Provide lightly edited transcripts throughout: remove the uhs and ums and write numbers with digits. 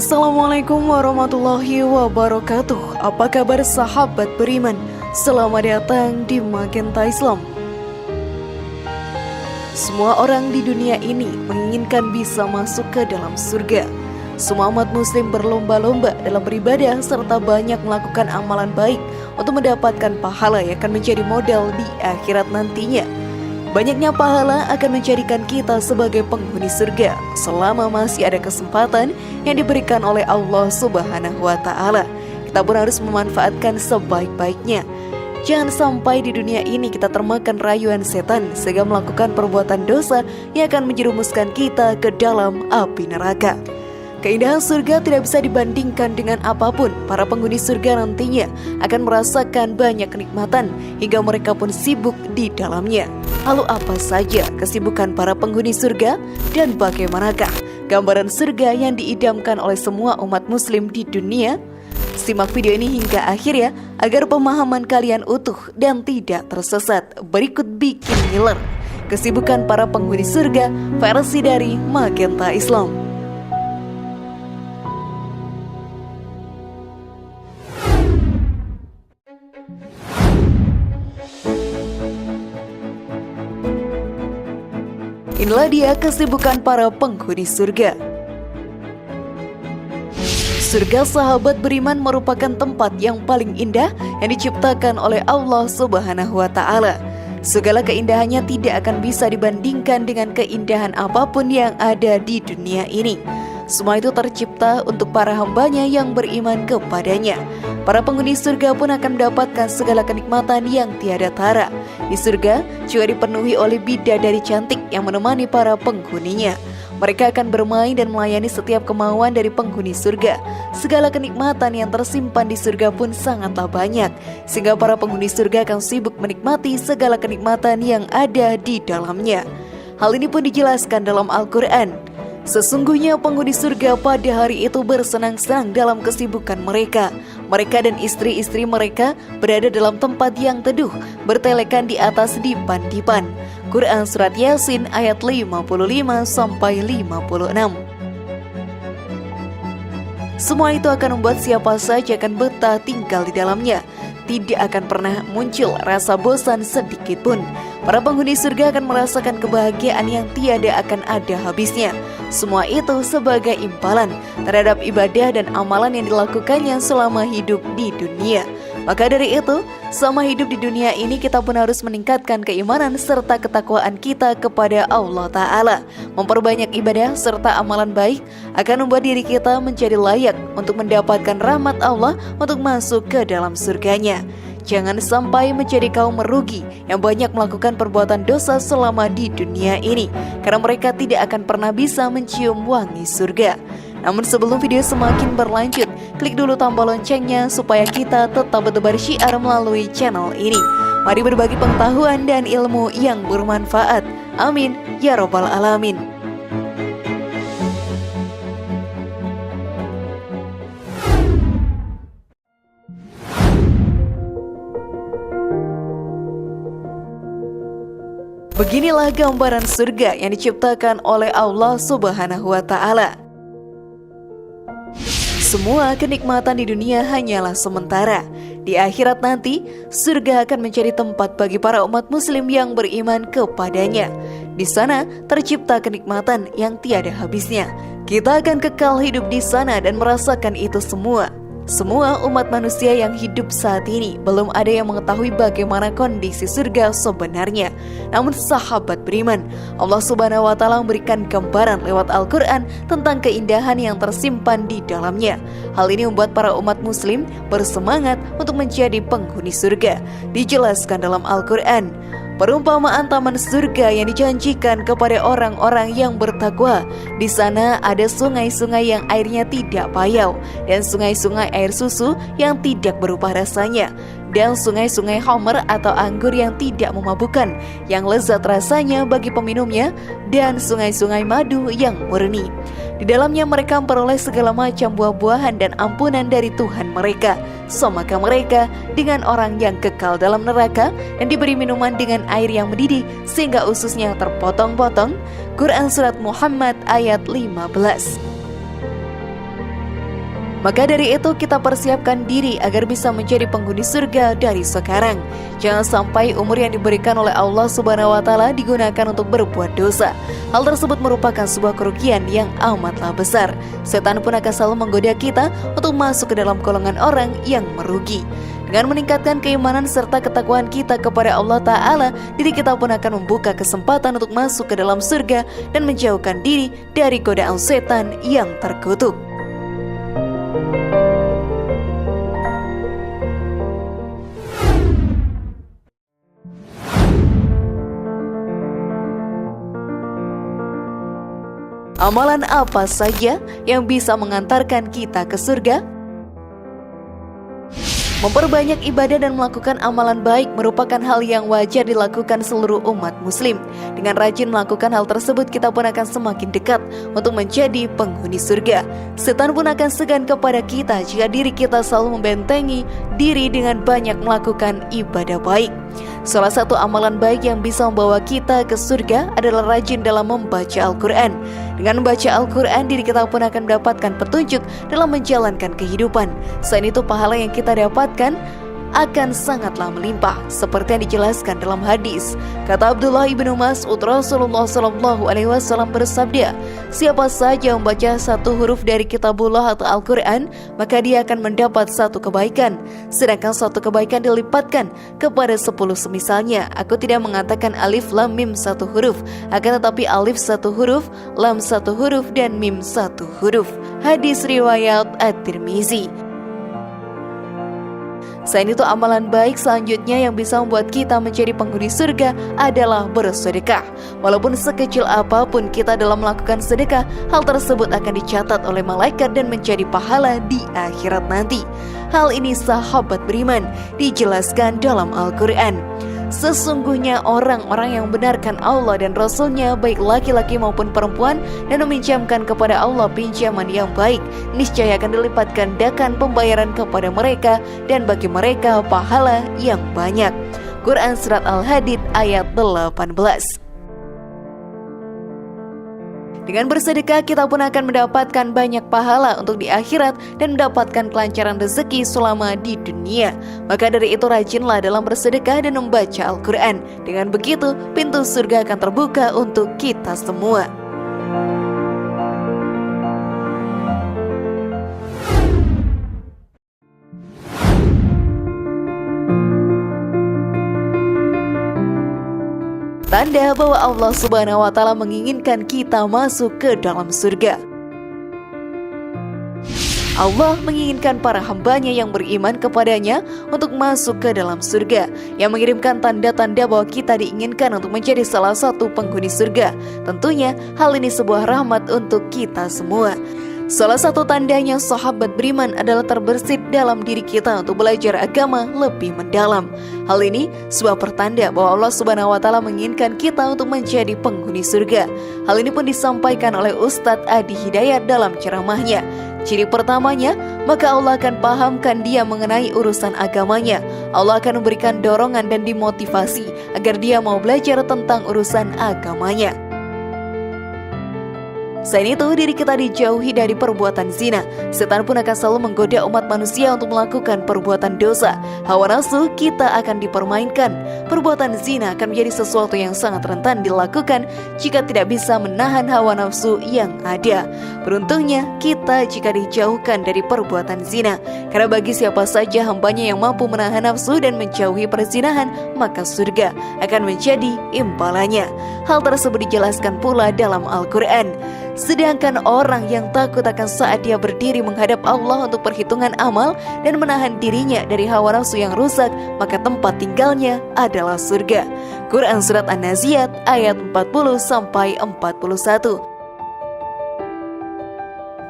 Assalamualaikum warahmatullahi wabarakatuh. Apa kabar sahabat beriman? Selamat datang di Magenta Islam. Semua orang di dunia ini menginginkan bisa masuk ke dalam surga. Semua umat muslim berlomba-lomba dalam beribadah serta banyak melakukan amalan baik untuk mendapatkan pahala yang akan menjadi modal di akhirat nantinya. Banyaknya pahala akan menjadikan kita sebagai penghuni surga selama masih ada kesempatan yang diberikan oleh Allah Subhanahu wa Ta'ala. Kita pun harus memanfaatkan sebaik-baiknya. Jangan sampai di dunia ini kita termakan rayuan setan sehingga melakukan perbuatan dosa yang akan menjerumuskan kita ke dalam api neraka. Keindahan surga tidak bisa dibandingkan dengan apapun. Para penghuni surga nantinya akan merasakan banyak kenikmatan hingga mereka pun sibuk di dalamnya. Lalu apa saja kesibukan para penghuni surga dan bagaimanakah gambaran surga yang diidamkan oleh semua umat muslim di dunia? Simak video ini hingga akhir ya, agar pemahaman kalian utuh dan tidak tersesat. Berikut bikin ngiler kesibukan para penghuni surga versi dari Magenta Islam. Inilah dia kesibukan para penghuni surga. Surga sahabat beriman merupakan tempat yang paling indah yang diciptakan oleh Allah Subhanahu wa Ta'ala. Segala keindahannya tidak akan bisa dibandingkan dengan keindahan apapun yang ada di dunia ini. Semua itu tercipta untuk para hambanya yang beriman kepadanya. Para penghuni surga pun akan mendapatkan segala kenikmatan yang tiada tara. Di surga juga dipenuhi oleh bidadari cantik yang menemani para penghuninya. Mereka akan bermain dan melayani setiap kemauan dari penghuni surga. Segala kenikmatan yang tersimpan di surga pun sangatlah banyak, sehingga para penghuni surga akan sibuk menikmati segala kenikmatan yang ada di dalamnya. Hal ini pun dijelaskan dalam Al-Quran. Sesungguhnya penghuni surga pada hari itu bersenang-senang dalam kesibukan mereka. Mereka dan istri-istri mereka berada dalam tempat yang teduh, bertelekan di atas dipan-dipan. Quran Surat Yasin ayat 55-56. Semua itu akan membuat siapa saja akan betah tinggal di dalamnya. Tidak akan pernah muncul rasa bosan sedikit pun. Para penghuni surga akan merasakan kebahagiaan yang tiada akan ada habisnya. Semua itu sebagai imbalan terhadap ibadah dan amalan yang dilakukannya selama hidup di dunia. Maka dari itu, selama hidup di dunia ini kita pun harus meningkatkan keimanan serta ketakwaan kita kepada Allah Ta'ala. Memperbanyak ibadah serta amalan baik akan membuat diri kita menjadi layak untuk mendapatkan rahmat Allah untuk masuk ke dalam surganya. Jangan sampai menjadi kaum merugi yang banyak melakukan perbuatan dosa selama di dunia ini, karena mereka tidak akan pernah bisa mencium wangi surga. Namun sebelum video semakin berlanjut, klik dulu tombol loncengnya supaya kita tetap bertebar syiar melalui channel ini. Mari berbagi pengetahuan dan ilmu yang bermanfaat. Amin ya robbal alamin. Beginilah gambaran surga yang diciptakan oleh Allah Subhanahu wa Ta'ala. Semua kenikmatan di dunia hanyalah sementara. Di akhirat nanti, surga akan menjadi tempat bagi para umat muslim yang beriman kepadanya. Di sana tercipta kenikmatan yang tiada habisnya. Kita akan kekal hidup di sana dan merasakan itu semua. Semua umat manusia yang hidup saat ini belum ada yang mengetahui bagaimana kondisi surga sebenarnya. Namun sahabat beriman, Allah Subhanahu wa Ta'ala memberikan gambaran lewat Al-Quran tentang keindahan yang tersimpan di dalamnya. Hal ini membuat para umat muslim bersemangat untuk menjadi penghuni surga. Dijelaskan dalam Al-Quran, perumpamaan taman surga yang dijanjikan kepada orang-orang yang bertakwa. Di sana ada sungai-sungai yang airnya tidak payau, dan sungai-sungai air susu yang tidak berubah rasanya, dan sungai-sungai khamr atau anggur yang tidak memabukkan, yang lezat rasanya bagi peminumnya, dan sungai-sungai madu yang murni. Di dalamnya mereka memperoleh segala macam buah-buahan dan ampunan dari Tuhan mereka. Semakah mereka dengan orang yang kekal dalam neraka dan diberi minuman dengan air yang mendidih sehingga ususnya terpotong-potong. Quran Surat Muhammad ayat 15. Maka dari itu kita persiapkan diri agar bisa menjadi penghuni surga dari sekarang. Jangan sampai umur yang diberikan oleh Allah Subhanahu wa Ta'ala digunakan untuk berbuat dosa. Hal tersebut merupakan sebuah kerugian yang amatlah besar. Setan pun akan selalu menggoda kita untuk masuk ke dalam golongan orang yang merugi. Dengan meningkatkan keimanan serta ketakwaan kita kepada Allah Ta'ala, diri kita pun akan membuka kesempatan untuk masuk ke dalam surga dan menjauhkan diri dari godaan setan yang terkutuk. Amalan apa saja yang bisa mengantarkan kita ke surga? Memperbanyak ibadah dan melakukan amalan baik merupakan hal yang wajar dilakukan seluruh umat muslim. Dengan rajin melakukan hal tersebut, kita pun akan semakin dekat untuk menjadi penghuni surga. Setan pun akan segan kepada kita jika diri kita selalu membentengi diri dengan banyak melakukan ibadah baik. Salah satu amalan baik yang bisa membawa kita ke surga adalah rajin dalam membaca Al-Quran. Dengan membaca Al-Quran, diri kita pun akan mendapatkan petunjuk dalam menjalankan kehidupan. Selain itu, pahala yang kita dapatkan akan sangatlah melimpah, seperti yang dijelaskan dalam hadis. Kata Abdullah ibnu Mas'ud, Rasulullah SAW bersabda, siapa saja membaca satu huruf dari kitabullah atau Al-Quran, maka dia akan mendapat satu kebaikan, sedangkan satu kebaikan dilipatkan kepada 10 semisalnya. Aku tidak mengatakan alif lam mim satu huruf, akan tetapi alif satu huruf, lam satu huruf, dan mim satu huruf. Hadis riwayat At-Tirmizi. Selain itu, amalan baik selanjutnya yang bisa membuat kita menjadi penghuni surga adalah bersedekah. Walaupun sekecil apapun kita dalam melakukan sedekah, hal tersebut akan dicatat oleh malaikat dan menjadi pahala di akhirat nanti. Hal ini sahabat beriman dijelaskan dalam Al-Quran. Sesungguhnya orang-orang yang membenarkan Allah dan Rasul-Nya, baik laki-laki maupun perempuan, dan meminjamkan kepada Allah pinjaman yang baik, niscaya akan dilipat gandakan pembayaran kepada mereka dan bagi mereka pahala yang banyak. Quran Surat Al-Hadid ayat 18. Dengan bersedekah, kita pun akan mendapatkan banyak pahala untuk di akhirat dan mendapatkan kelancaran rezeki selama di dunia. Maka dari itu, rajinlah dalam bersedekah dan membaca Al-Quran. Dengan begitu, pintu surga akan terbuka untuk kita semua. Tanda bahwa Allah Subhanahu wa Ta'ala menginginkan kita masuk ke dalam surga. Allah menginginkan para hambanya yang beriman kepadanya untuk masuk ke dalam surga, yang mengirimkan tanda-tanda bahwa kita diinginkan untuk menjadi salah satu penghuni surga. Tentunya hal ini sebuah rahmat untuk kita semua. Salah satu tandanya sahabat beriman adalah terbersit dalam diri kita untuk belajar agama lebih mendalam. Hal ini sebuah pertanda bahwa Allah Subhanahu wa Ta'ala menginginkan kita untuk menjadi penghuni surga. Hal ini pun disampaikan oleh Ustadz Adi Hidayat dalam ceramahnya. Ciri pertamanya, maka Allah akan pahamkan dia mengenai urusan agamanya. Allah akan memberikan dorongan dan dimotivasi agar dia mau belajar tentang urusan agamanya. Selain itu, diri kita dijauhi dari perbuatan zina. Setan pun akan selalu menggoda umat manusia untuk melakukan perbuatan dosa. Hawa nafsu kita akan dipermainkan. Perbuatan zina akan menjadi sesuatu yang sangat rentan dilakukan jika tidak bisa menahan hawa nafsu yang ada. Beruntungnya kita jika dijauhkan dari perbuatan zina, karena bagi siapa saja hambanya yang mampu menahan nafsu dan menjauhi perzinahan, maka surga akan menjadi imbalannya. Hal tersebut dijelaskan pula dalam Al-Quran. Sedangkan orang yang takut akan saat dia berdiri menghadap Allah untuk perhitungan amal dan menahan dirinya dari hawa nafsu yang rusak, maka tempat tinggalnya adalah surga. Quran Surat An-Naziat ayat 40-41.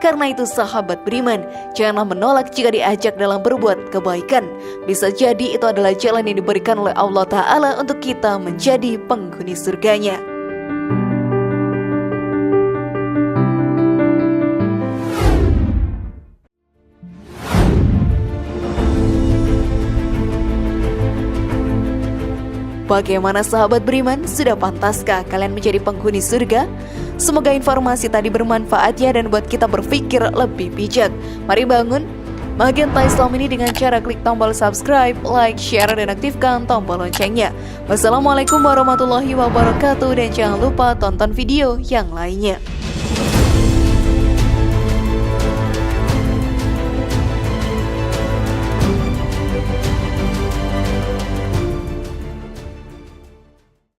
Karena itu sahabat beriman, janganlah menolak jika diajak dalam berbuat kebaikan. Bisa jadi itu adalah jalan yang diberikan oleh Allah Ta'ala untuk kita menjadi penghuni surganya. Bagaimana sahabat beriman, sudah pantaskah kalian menjadi penghuni surga? Semoga informasi tadi bermanfaat ya dan buat kita berpikir lebih bijak. Mari bangun Magenta Islam ini dengan cara klik tombol subscribe, like, share, dan aktifkan tombol loncengnya. Wassalamualaikum warahmatullahi wabarakatuh dan jangan lupa tonton video yang lainnya.